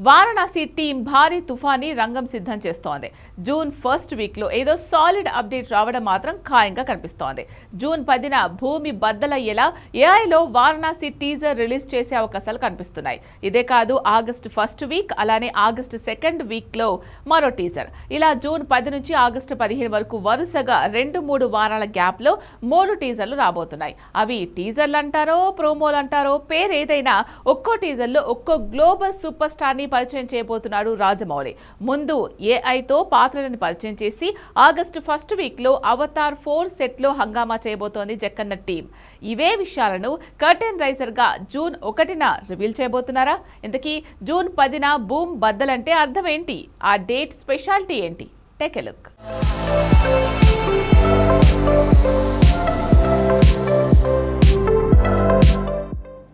Varanasi team భారీ తుఫాని రంగం సిద్ధం చేస్తోంది. జూన్ ఫస్ట్ వీక్లో ఏదో సాలిడ్ అప్డేట్ రావడం మాత్రం ఖాయంగా కనిపిస్తోంది. జూన్ 10న భూమి బద్దలయ్యేలా ఏఐలో వారణాసి టీజర్ రిలీజ్ చేసే అవకాశాలు కనిపిస్తున్నాయి. ఇదే కాదు, ఆగస్టు ఫస్ట్ వీక్ అలానే ఆగస్టు సెకండ్ వీక్లో మరో టీజర్. ఇలా జూన్ 10 నుంచి ఆగస్టు 15 వరకు వరుసగా 2-3 వారాల గ్యాప్లో 3 టీజర్లు రాబోతున్నాయి. అవి టీజర్లు అంటారో ప్రోమోలు అంటారో, పేరేదైనా ఒక్కో టీజర్లో ఒక్కో గ్లోబల్ సూపర్ స్టార్ పరిచయం చేయబోతున్నాడు రాజమౌళి. ముందు ఏఐతో పాత్రలను పరిచయం చేసి ఆగస్టు ఫస్ట్ వీక్ లో అవతార్ 4 సెట్ లో హంగామా చేయబోతోంది జక్కన్న టీం. ఇవే విషయాలను కర్టెన్ రైజర్ గా జూన్ 1న రివీల్ చేయబోతున్నారా? ఇంతకీ జూన్ 10న బూమ్ బద్దలంటే అర్థం ఏంటి? ఆ డేట్ స్పెషాలిటీ ఏంటి? Take a look.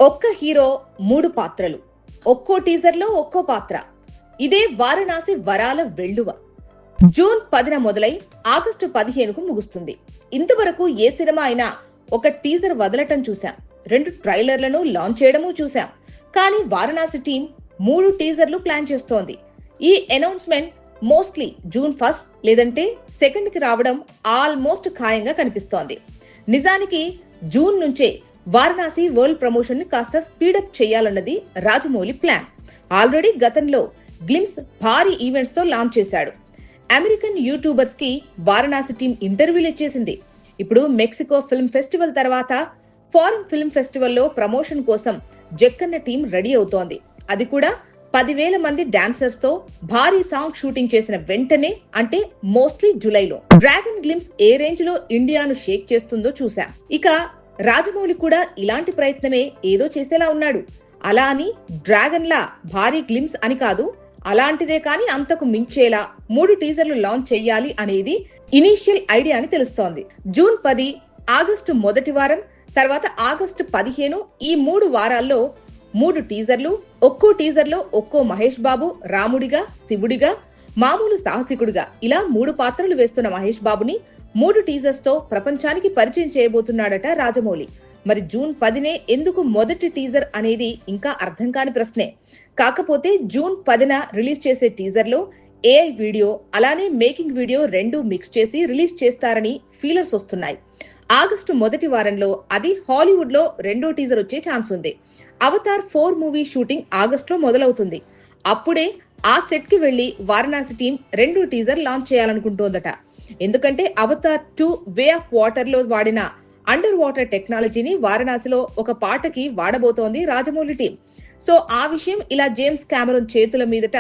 ఒక్క హీరో 3 పాత్రలు, ఒక్కో టీజర్లో ఒక్కో పాత్ర. ఇదే వారణాసి వరాల వెల్లువ. జూన్ 10న మొదలై ఆగస్టు 15కు ముగుస్తుంది. ఇంతవరకు ఏ సినిమా అయినా ఒక టీజర్ వదలటం చూశాం, 2 ట్రైలర్లను లాంచ్ చేయడమూ చూశాం. కానీ వారణాసి టీం 3 టీజర్లు ప్లాన్ చేస్తోంది. ఈ అనౌన్స్మెంట్ మోస్ట్లీ జూన్ 1 లేదంటే 2కి రావడం ఆల్మోస్ట్ ఖాయంగా కనిపిస్తోంది. నిజానికి జూన్ నుంచే వారణాసి వరల్డ్ ప్రమోషన్ ని కాస్త స్పీడప్ చేయాలన్నది రాజమౌళి ప్లాన్. ఆల్రెడీ గతంలో గ్లిమ్స్ భారీ ఈవెంట్స్ తో లాంచ్ చేశాడు. అమెరికన్ యూట్యూబర్స్ కి వారణాసి టీం ఇంటర్వ్యూలు ఇచ్చేసింది. ఇప్పుడు మెక్సికో ఫిల్మ్ ఫెస్టివల్ తర్వాత ఫారెన్ ఫిల్మ్ ఫెస్టివల్లో ప్రమోషన్ కోసం జక్కన్న టీం రెడీ అవుతోంది. అది కూడా 10,000 మంది డాన్సర్స్ తో భారీ సాంగ్ షూటింగ్ చేసిన వెంటనే, అంటే మోస్ట్లీ జూలైలో. డ్రాగన్ గ్లిమ్స్ ఏ రేంజ్ లో ఇండియాను షేక్ చేస్తుందో చూసాం. ఇక రాజమౌళి కూడా ఇలాంటి ప్రయత్నమే ఏదో చేసేలా ఉన్నాడు. అలా అని డ్రాగన్ లా భారీ గ్లిమ్స్ అని కాదు, అలాంటిదే కానీ అంతకు మించేలా 3 టీజర్లు లాంచ్ చెయ్యాలి అనేది ఇనీషియల్ ఐడియా అని తెలుస్తోంది. జూన్ 10, ఆగస్టు మొదటి వారం, తర్వాత ఆగస్టు 15 ఈ 3 వారాల్లో 3 టీజర్లు. ఒక్కో టీజర్లో ఒక్కో మహేష్ బాబు రాముడిగా, శివుడిగా, మామూలు సాహసికుడిగా ఇలా 3 పాత్రలు వేస్తున్న మహేష్ బాబుని 3 టీజర్స్ తో ప్రపంచానికి పరిచయం చేయబోతున్నాడట రాజమౌళి. మరి జూన్ 10నే ఎందుకు మొదటి టీజర్ అనేది ఇంకా అర్థం కాని ప్రశ్నే. కాకపోతే జూన్ 10న రిలీజ్ చేసే టీజర్లో ఏఐ వీడియో అలానే మేకింగ్ వీడియో 2 మిక్స్ చేసి రిలీజ్ చేస్తారని ఫీలర్స్ వస్తున్నాయి. ఆగస్టు మొదటి వారంలో, అది హాలీవుడ్ లో 2వ టీజర్ వచ్చే ఛాన్స్ ఉంది. అవతార్ 4 మూవీ షూటింగ్ ఆగస్టులో మొదలవుతుంది. అప్పుడే ఆ సెట్ కి వెళ్లి వారణాసి టీం 2 టీజర్ లాంచ్ చేయాలనుకుంటోందట. ఎందుకంటే అవతార్ 2 వే ఆఫ్ వాటర్ లో వాడిన అండర్ వాటర్ టెక్నాలజీని వారణాసిలో ఒక పాటకి వాడబోతోంది రాజమౌళి టీం. సో ఆ విషయం ఇలా జేమ్స్ కెమెరూన్ చేతుల మీదట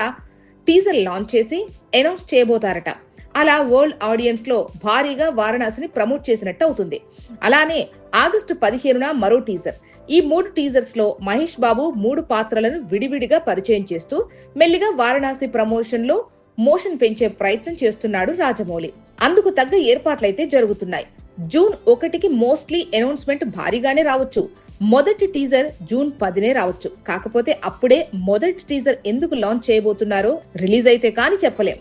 టీజర్ లాంచ్ చేసి అనౌన్స్ చేయబోతారట. అలా వరల్డ్ ఆడియన్స్ లో భారీగా వారణాసిని ప్రమోట్ చేసినట్టు అవుతుంది. అలానే ఆగస్టు 15న మరో టీజర్. ఈ 3 టీజర్స్ లో మహేష్ బాబు 3 పాత్రలను విడివిడిగా పరిచయం చేస్తూ మెల్లిగా వారణాసి ప్రమోషన్ లో మోషన్ పెంచే ప్రయత్నం చేస్తున్నాడు రాజమౌళి. అందుకు తగ్గ ఏర్పాట్లయితే జరుగుతున్నాయి. జూన్ 1కి మోస్ట్లీ అనౌన్స్మెంట్ భారీగానే రావచ్చు. మొదటి టీజర్ జూన్ 10నే రావచ్చు. కాకపోతే అప్పుడే మొదటి టీజర్ ఎందుకు లాంచ్ చేయబోతున్నారో రిలీజ్ అయితే కానీ చెప్పలేం.